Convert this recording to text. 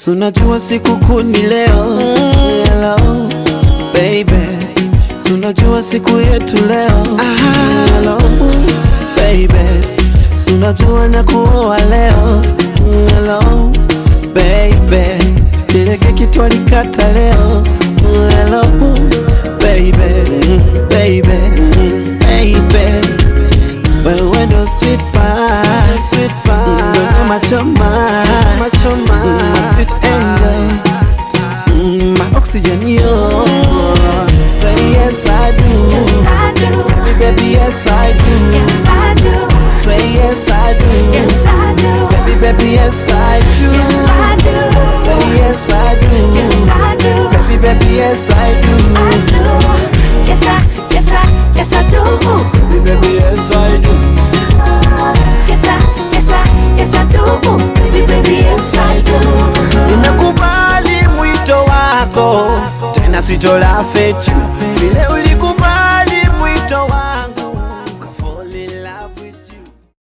Sunajua siku kuu ni leo. Hello baby, sunajua siku yetu leo. Hello baby, sunajua na kuoa leo. Hello baby, ile keki twalikata leo. Hello baby, baby, baby, wewe ndo sweet pie, sweet pie, machoma, machoma, sweet angel, my oxygen, yo. Say yes I do, yes I do, baby, baby, yes I do, yes I do. say yes I do, Yes I do, baby, baby, yes I do, yes I do. say yes I do, Yes I do, baby, baby, yes I do, I do. Yes I, yes I, yes I do. baby, baby, yes I do, Yes I, yes I, yes I do. Baby, baby, yes I do. nimekubali mwito wako, tena sitola fetu vile